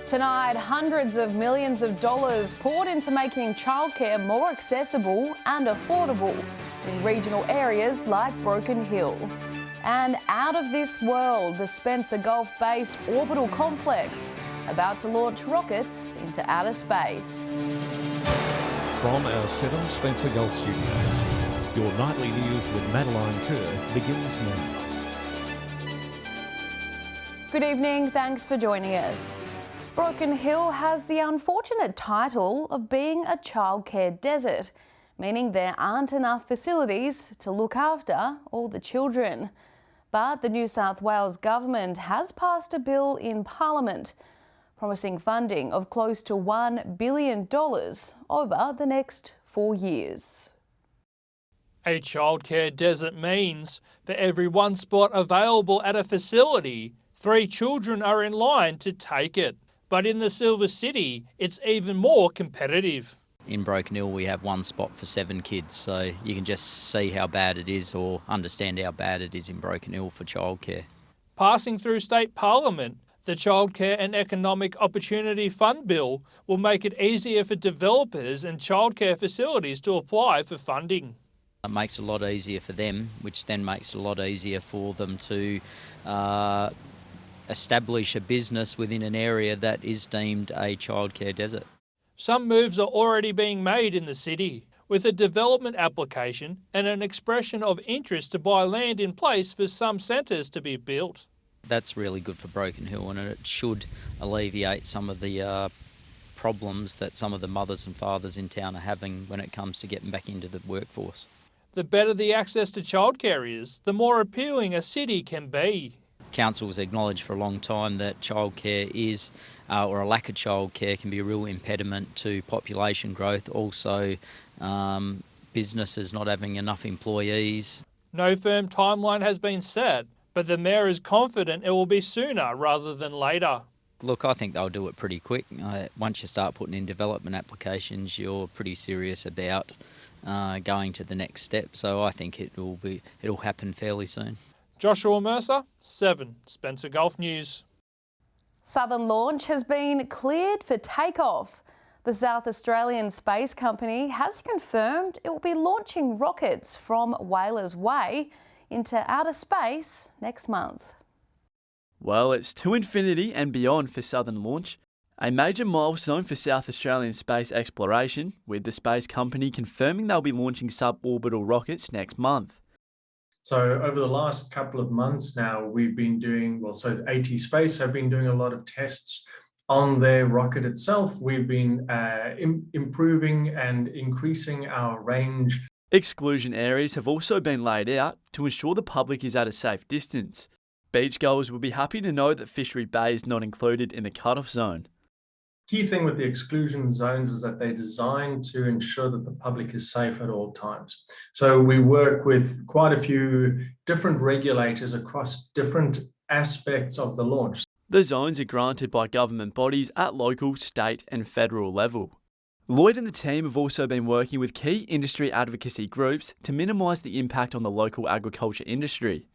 Tonight, hundreds of millions of dollars poured into making childcare more accessible and affordable in regional areas like Broken Hill. And out of this world, the Spencer Gulf-based orbital complex about to launch rockets into outer space. From our 7 Spencer Gulf studios, your nightly news with Madeline Kerr begins now. Good evening, thanks for joining us. Broken Hill has the unfortunate title of being a childcare desert, meaning there aren't enough facilities to look after all the children. But the New South Wales government has passed a bill in Parliament promising funding of close to $1 billion over the next 4 years. A childcare desert means for every one spot available at a facility, 3 children are in line to take it. But in the Silver City, it's even more competitive. In Broken Hill, we have 1 spot for 7 kids, so you can just see how bad it is or understand how bad it is in Broken Hill for childcare. Passing through state parliament, the Childcare and Economic Opportunity Fund Bill will make it easier for developers and childcare facilities to apply for funding. It makes it a lot easier for them, which then makes it a lot easier for them to establish a business within an area that is deemed a childcare desert. Some moves are already being made in the city, with a development application and an expression of interest to buy land in place for some centres to be built. That's really good for Broken Hill, and it should alleviate some of the problems that some of the mothers and fathers in town are having when it comes to getting back into the workforce. The better the access to childcare is, the more appealing a city can be. Council's acknowledged for a long time that childcare is, or a lack of childcare can be a real impediment to population growth. Also, businesses not having enough employees. No firm timeline has been set, but the Mayor is confident it will be sooner rather than later. Look, I think they'll do it pretty quick. Once you start putting in development applications, you're pretty serious about going to the next step. So I think it'll happen fairly soon. Joshua Mercer, 7 Spencer Gulf News. Southern Launch has been cleared for takeoff. The South Australian Space Company has confirmed it will be launching rockets from Whalers Way into outer space next month. Well, it's to infinity and beyond for Southern Launch, a major milestone for South Australian space exploration, with the space company confirming they'll be launching suborbital rockets next month. So over the last couple of months now, we've been doing, AT Space have been doing a lot of tests on their rocket itself. We've been improving and increasing our range. Exclusion areas have also been laid out to ensure the public is at a safe distance. Beachgoers will be happy to know that Fishery Bay is not included in the cut-off zone. Key thing with the exclusion zones is that they're designed to ensure that the public is safe at all times. So we work with quite a few different regulators across different aspects of the launch. The zones are granted by government bodies at local, state and federal level. Lloyd and the team have also been working with key industry advocacy groups to minimise the impact on the local agriculture industry.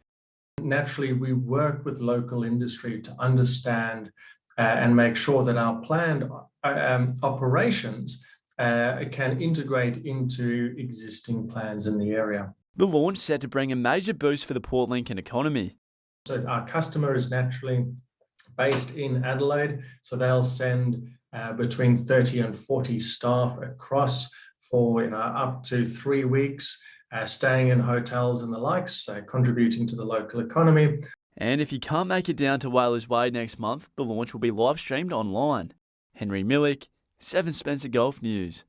Naturally, we work with local industry to understand and make sure that our planned operations can integrate into existing plans in the area. The launch is set to bring a major boost for the Port Lincoln economy. So our customer is naturally based in Adelaide, so they'll send between 30 and 40 staff across for up to 3 weeks, staying in hotels and the likes, contributing to the local economy. And if you can't make it down to Whalers Way next month, the launch will be live streamed online. Henry Millick, 7 Spencer Gulf News.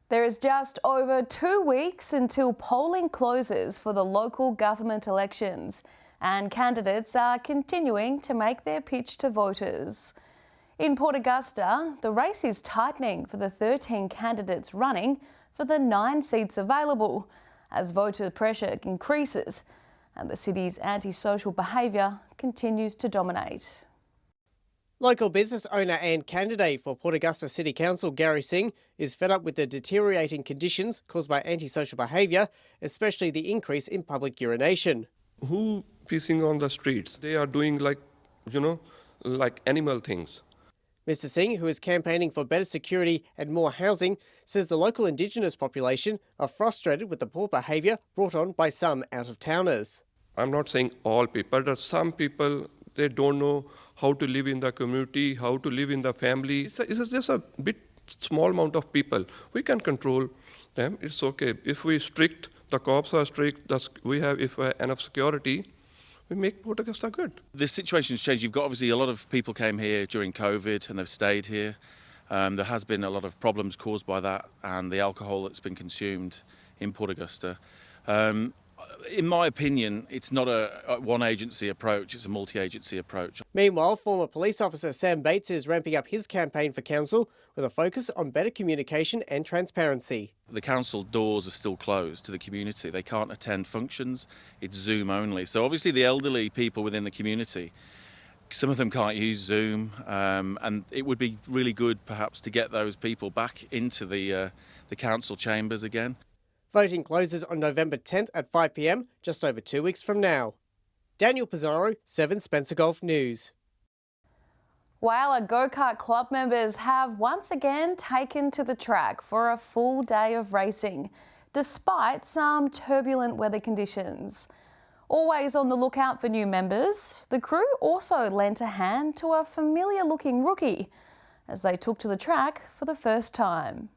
There is just over 2 weeks until polling closes for the local government elections, and candidates are continuing to make their pitch to voters. In Port Augusta, the race is tightening for the 13 candidates running for the 9 seats available as voter pressure increases and the city's antisocial behaviour continues to dominate. Local business owner and candidate for Port Augusta City Council, Gary Singh, is fed up with the deteriorating conditions caused by antisocial behaviour, especially the increase in public urination. Who pissing on the streets? They are doing like animal things. Mr Singh, who is campaigning for better security and more housing, says the local Indigenous population are frustrated with the poor behaviour brought on by some out-of-towners. I'm not saying all people, but some people, they don't know how to live in the community, how to live in the family. It's just a bit small amount of people. We can control them. It's okay. If we strict, the cops are strict, we have enough security, we make Port Augusta good. The situation's changed. You've got obviously a lot of people came here during COVID and they've stayed here. There has been a lot of problems caused by that and the alcohol that's been consumed in Port Augusta. In my opinion, it's not a one-agency approach, it's a multi-agency approach. Meanwhile, former police officer Sam Bates is ramping up his campaign for council with a focus on better communication and transparency. The council doors are still closed to the community. They can't attend functions, it's Zoom only. So obviously the elderly people within the community, some of them can't use Zoom, and it would be really good perhaps to get those people back into the council chambers again. Voting closes on November 10th at 5 p.m, just over 2 weeks from now. Daniel Pizarro, 7 Spencer Golf News. Whyalla Go-Kart Club members have once again taken to the track for a full day of racing, despite some turbulent weather conditions. Always on the lookout for new members, the crew also lent a hand to a familiar-looking rookie as they took to the track for the first time.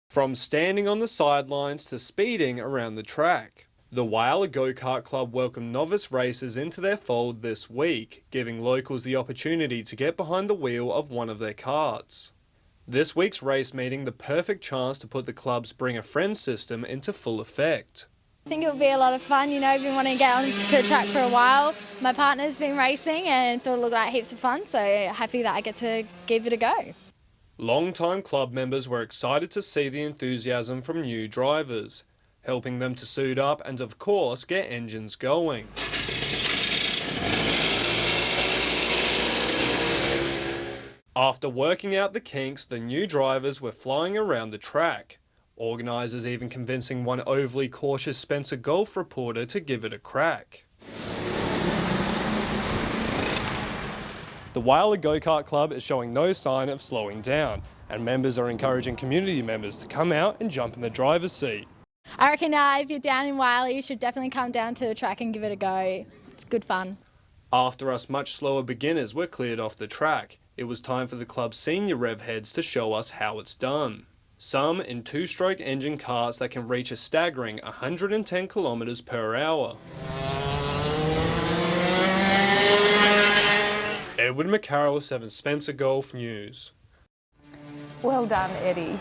From standing on the sidelines to speeding around the track, the Whyalla Go-Kart Club welcomed novice racers into their fold this week, giving locals the opportunity to get behind the wheel of one of their karts. This week's race meeting the perfect chance to put the club's Bring a Friend system into full effect. I think it'll be a lot of fun. You know, I've been wanting to get onto the track for a while. My partner's been racing and thought it looked like heaps of fun, so happy that I get to give it a go. Long-time club members were excited to see the enthusiasm from new drivers, helping them to suit up and, of course, get engines going. After working out the kinks, the new drivers were flying around the track, organisers even convincing one overly cautious Spencer Golf reporter to give it a crack. The Whyalla Go-Kart Club is showing no sign of slowing down, and members are encouraging community members to come out and jump in the driver's seat. I reckon if you're down in Whyalla, you should definitely come down to the track and give it a go. It's good fun. After us much slower beginners were cleared off the track, it was time for the club's senior rev heads to show us how it's done. Some in two-stroke engine karts that can reach a staggering 110 kilometres per hour. Edward McCarroll, 7 Spencer Golf News. Well done, Eddie.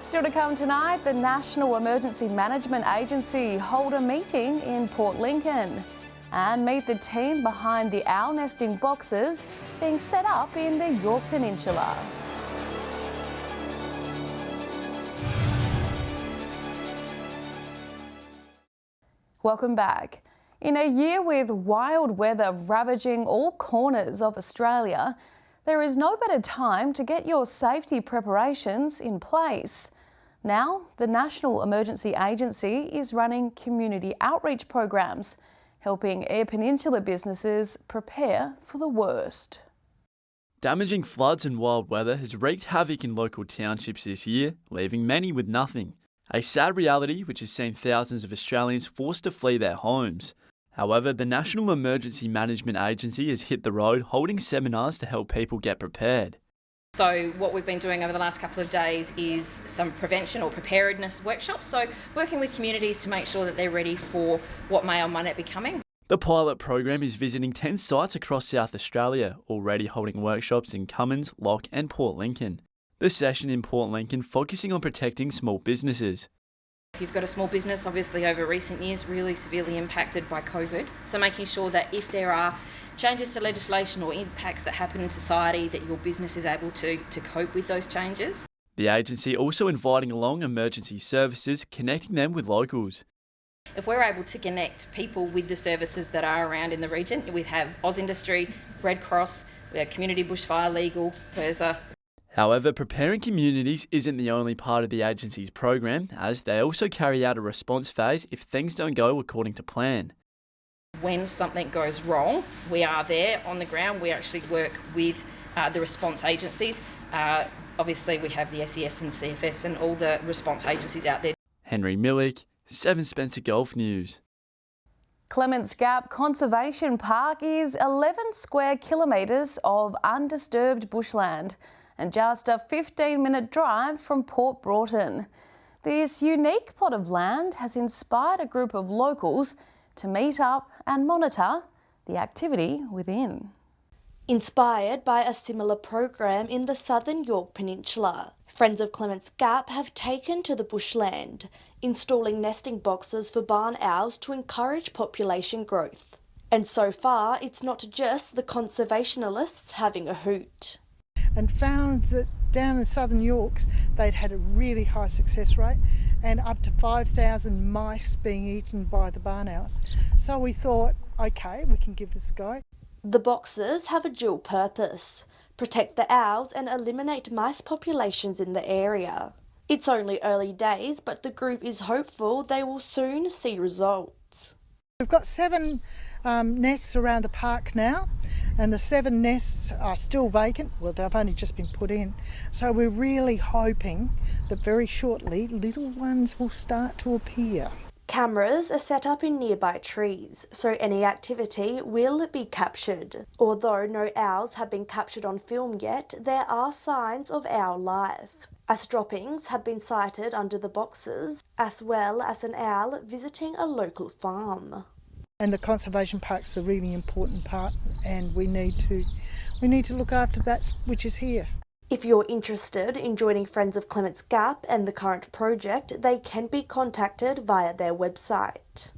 Still to come tonight, the National Emergency Management Agency hold a meeting in Port Lincoln and meet the team behind the owl nesting boxes being set up in the York Peninsula. Welcome back. In a year with wild weather ravaging all corners of Australia, there is no better time to get your safety preparations in place. Now, the National Emergency Agency is running community outreach programs, helping Eyre Peninsula businesses prepare for the worst. Damaging floods and wild weather has wreaked havoc in local townships this year, leaving many with nothing. A sad reality which has seen thousands of Australians forced to flee their homes. However, the National Emergency Management Agency has hit the road holding seminars to help people get prepared. So what we've been doing over the last couple of days is some prevention or preparedness workshops, so working with communities to make sure that they're ready for what may or may not be coming. The pilot program is visiting 10 sites across South Australia, already holding workshops in Cummins, Lock and Port Lincoln. The session in Port Lincoln focusing on protecting small businesses. If you've got a small business, obviously over recent years really severely impacted by COVID, so making sure that if there are changes to legislation or impacts that happen in society, that your business is able to cope with those changes. The agency also inviting along emergency services, connecting them with locals. If we're able to connect people with the services that are around in the region, we have Oz Industry, Red Cross, we have Community Bushfire Legal, PIRSA. However, preparing communities isn't the only part of the agency's program, as they also carry out a response phase if things don't go according to plan. When something goes wrong, we are there on the ground. We actually work with the response agencies. Obviously, we have the SES and the CFS and all the response agencies out there. Henry Millick, 7 Spencer Golf News. Clements Gap Conservation Park is 11 square kilometres of undisturbed bushland and just a 15-minute drive from Port Broughton. This unique plot of land has inspired a group of locals to meet up and monitor the activity within. Inspired by a similar program in the southern York Peninsula, Friends of Clements Gap have taken to the bushland, installing nesting boxes for barn owls to encourage population growth. And so far, it's not just the conservationists having a hoot. And found that down in southern Yorks, they'd had a really high success rate and up to 5,000 mice being eaten by the barn owls. So we thought, okay, we can give this a go. The boxes have a dual purpose: protect the owls and eliminate mice populations in the area. It's only early days, but the group is hopeful they will soon see results. We've got 7 nests around the park now, and the 7 nests are still vacant. Well, they've only just been put in. So we're really hoping that very shortly little ones will start to appear. Cameras are set up in nearby trees, so any activity will be captured. Although no owls have been captured on film yet, there are signs of owl life, as droppings have been sighted under the boxes, as well as an owl visiting a local farm. And the conservation park's the really important part, and we need to look after that which is here. If you're interested in joining Friends of Clements Gap and the current project, they can be contacted via their website.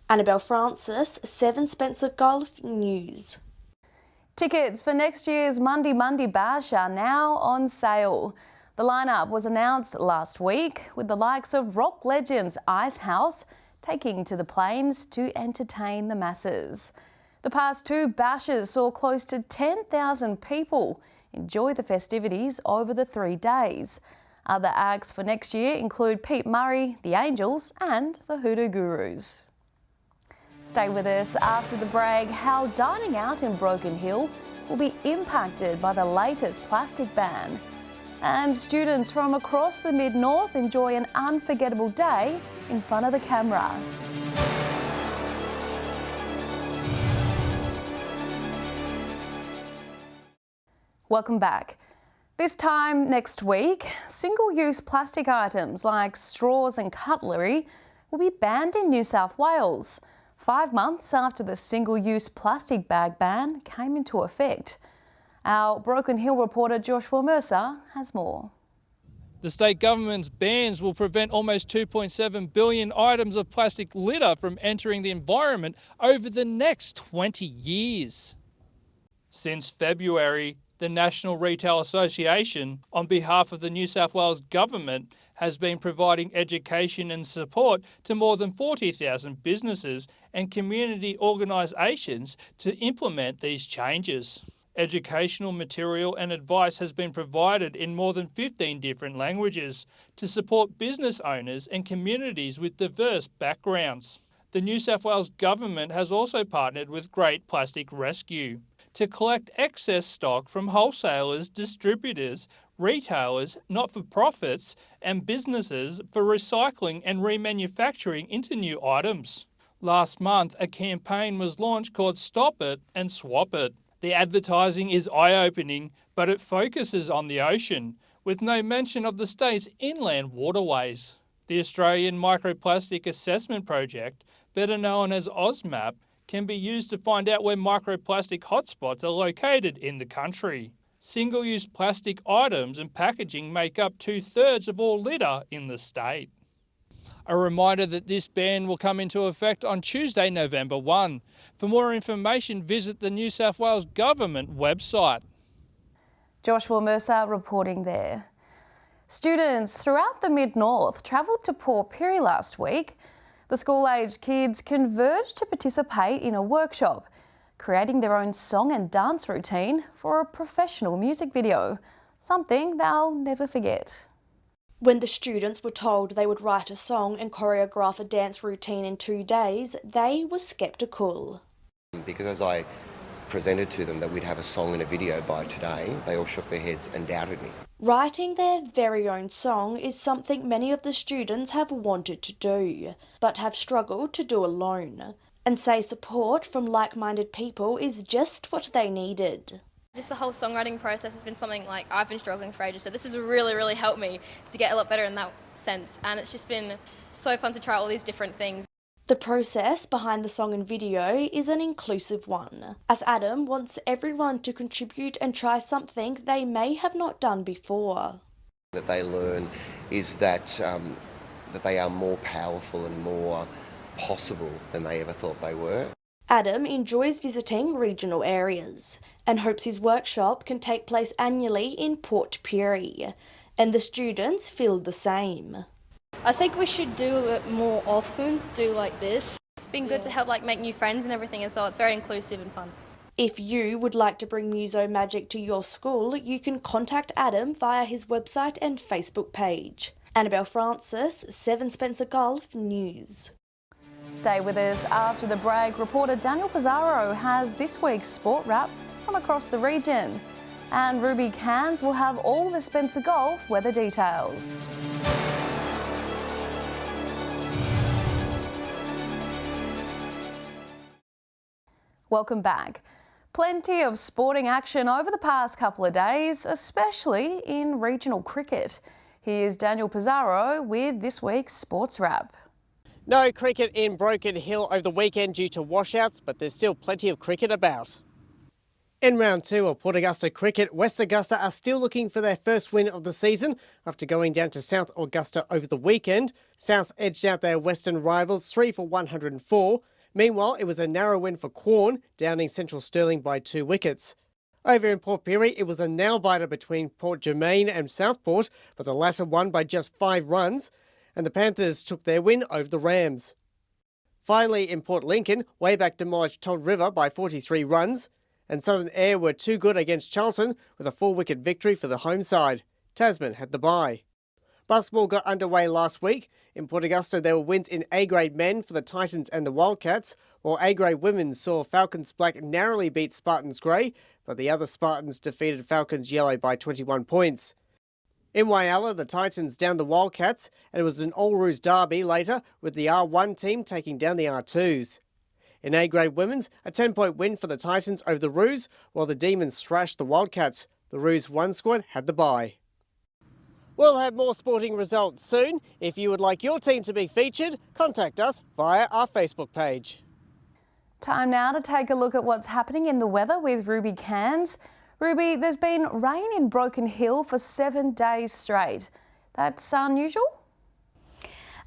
Annabelle Francis, 7 Spencer Golf News. Tickets for next year's Mundi Mundi Bash are now on sale. The lineup was announced last week, with the likes of rock legends Ice House taking to the plains to entertain the masses. The past 2 bashes saw close to 10,000 people enjoy the festivities over the 3 days. Other acts for next year include Pete Murray, the Angels and the Hoodoo Gurus. Stay with us after the break. How dining out in Broken Hill will be impacted by the latest plastic ban. And students from across the Mid-North enjoy an unforgettable day in front of the camera. Welcome back. This time next week, single-use plastic items like straws and cutlery will be banned in New South Wales, 5 months after the single-use plastic bag ban came into effect. Our Broken Hill reporter Joshua Mercer has more. The state government's bans will prevent almost 2.7 billion items of plastic litter from entering the environment over the next 20 years. Since February, the National Retail Association, on behalf of the New South Wales Government, has been providing education and support to more than 40,000 businesses and community organisations to implement these changes. Educational material and advice has been provided in more than 15 different languages to support business owners and communities with diverse backgrounds. The New South Wales Government has also partnered with Great Plastic Rescue to collect excess stock from wholesalers, distributors, retailers, not-for-profits and businesses for recycling and remanufacturing into new items. Last month, a campaign was launched called Stop It and Swap It. The advertising is eye-opening, but it focuses on the ocean, with no mention of the state's inland waterways. The Australian Microplastic Assessment Project, better known as AusMap, can be used to find out where microplastic hotspots are located in the country. Single-use plastic items and packaging make up 2/3 of all litter in the state. A reminder that this ban will come into effect on Tuesday, November 1. For more information, visit the New South Wales Government website. Joshua Mercer reporting there. Students throughout the Mid-North travelled to Port Pirie last week. The school-aged kids converged to participate in a workshop, creating their own song and dance routine for a professional music video, something they'll never forget. When the students were told they would write a song and choreograph a dance routine in 2 days, they were sceptical. Because as I presented to them that we'd have a song and a video by today, they all shook their heads and doubted me. Writing their very own song is something many of the students have wanted to do, but have struggled to do alone, and say support from like-minded people is just what they needed. Just the whole songwriting process has been something like I've been struggling for ages, so this has really helped me to get a lot better in that sense, and it's just been so fun to try all these different things. The process behind the song and video is an inclusive one, as Adam wants everyone to contribute and try something they may have not done before. That they learn is that they are more powerful and more possible than they ever thought they were. Adam enjoys visiting regional areas and hopes his workshop can take place annually in Port Pirie, and the students feel the same. I think we should do it more often, do like this. It's been good to help make new friends and everything, and so it's very inclusive and fun. If you would like to bring Muso Magic to your school, you can contact Adam via his website and Facebook page. Annabelle Francis, 7 Spencer Golf News. Stay with us after the break. Reporter Daniel Pizarro has this week's sport wrap from across the region. And Ruby Cairns will have all the Spencer Golf weather details. Welcome back. Plenty of sporting action over the past couple of days, especially in regional cricket. Here's Daniel Pizarro with this week's sports wrap. No cricket in Broken Hill over the weekend due to washouts, but there's still plenty of cricket about. In round 2 of Port Augusta cricket, West Augusta are still looking for their first win of the season after going down to South Augusta over the weekend. South edged out their western rivals 3 for 104. Meanwhile, it was a narrow win for Quorn, downing Central Stirling by 2 wickets. Over in Port Pirie, it was a nail-biter between Port Germain and Southport, but the latter won by just 5 runs, and the Panthers took their win over the Rams. Finally, in Port Lincoln, Wayback demolished Todd River by 43 runs, and Southern Air were too good against Charlton with a 4-wicket victory for the home side. Tasman had the bye. Basketball got underway last week. In Port Augusta, there were wins in A-grade men for the Titans and the Wildcats, while A-grade women saw Falcons Black narrowly beat Spartans Grey, but the other Spartans defeated Falcons Yellow by 21 points. In Whyalla, the Titans downed the Wildcats, and it was an all-roos derby later, with the R1 team taking down the R2s. In A-grade women's, a 10-point win for the Titans over the Roos, while the Demons thrashed the Wildcats. The Roos 1 squad had the bye. We'll have more sporting results soon. If you would like your team to be featured, contact us via our Facebook page. Time now to take a look at what's happening in the weather with Ruby Cairns. Ruby, there's been rain in Broken Hill for 7 days straight. That's unusual?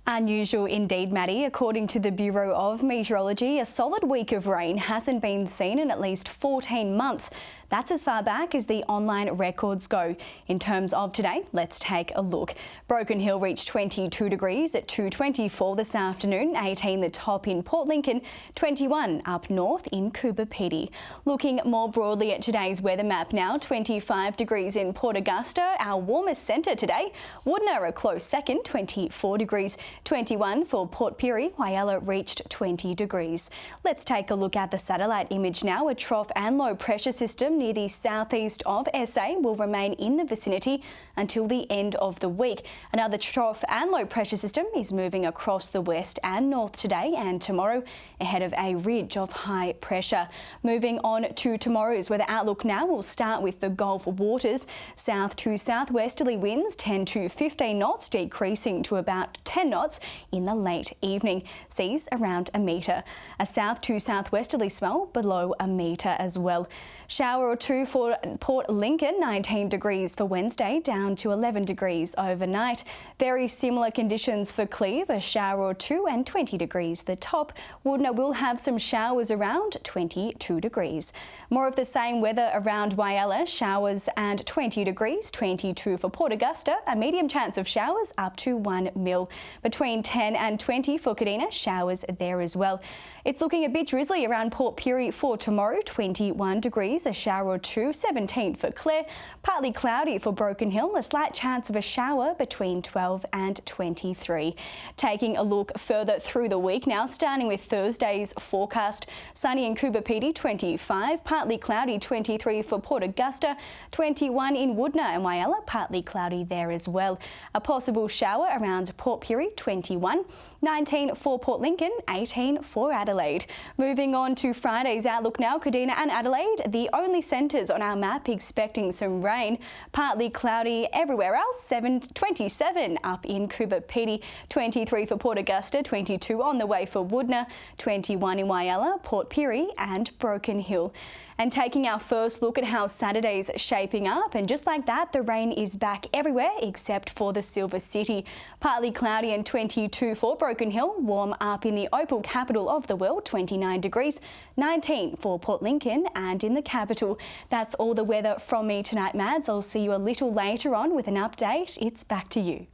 Unusual indeed, Maddie. According to the Bureau of Meteorology, a solid week of rain hasn't been seen in at least 14 months. That's as far back as the online records go. In terms of today, let's take a look. Broken Hill reached 22 degrees at 2:24 this afternoon, 18 the top in Port Lincoln, 21 up north in Coober Pedy. Looking more broadly at today's weather map now, 25 degrees in Port Augusta, our warmest centre today. Woodner a close second, 24 degrees, 21 for Port Pirie. Whyalla reached 20 degrees. Let's take a look at the satellite image now. A trough and low pressure system near the southeast of SA will remain in the vicinity until the end of the week. Another trough and low pressure system is moving across the west and north today and tomorrow ahead of a ridge of high pressure. Moving on to tomorrow's weather outlook now, we'll start with the Gulf waters. South to southwesterly winds 10 to 15 knots, decreasing to about 10 knots in the late evening. Seas around a metre. A south to southwesterly swell below a metre as well. Shower or two for Port Lincoln, 19 degrees for Wednesday, down to 11 degrees overnight. Very similar conditions for Cleve, a shower or two and 20 degrees the top. Woodner will have some showers around 22 degrees. More of the same weather around Whyalla, showers and 20 degrees, 22 for Port Augusta, a medium chance of showers up to 1 mil. Between 10 and 20 for Kadina, showers there as well. It's looking a bit drizzly around Port Pirie for tomorrow, 21 degrees, a shower or 2, 17 for Clare. Partly cloudy for Broken Hill, a slight chance of a shower between 12 and 23. Taking a look further through the week now, starting with Thursday's forecast. Sunny in Coober Pedy, 25, partly cloudy 23 for Port Augusta, 21 in Woodner and Whyalla, partly cloudy there as well. A possible shower around Port Pirie, 21, 19 for Port Lincoln, 18 for Adelaide. Moving on to Friday's outlook now, Kadina and Adelaide, the only centres on our map expecting some rain. Partly cloudy everywhere else, 27 up in Coober Pedy, 23 for Port Augusta, 22 on the way for Woodner, 21 in Whyalla, Port Pirie and Broken Hill. And taking our first look at how Saturday's shaping up, and just like that, the rain is back everywhere except for the Silver City. Partly cloudy and 22 for Broken Hill, warm up in the opal capital of the world, 29 degrees, 19 for Port Lincoln and in the capital. That's all the weather from me tonight, Mads. I'll see you a little later on with an update. It's back to you.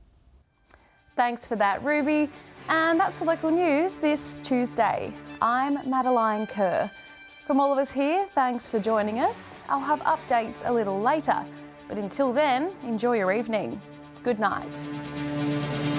Thanks for that, Ruby. And that's the local news this Tuesday. I'm Madeline Kerr. From all of us here, thanks for joining us. I'll have updates a little later, but until then, enjoy your evening. Good night.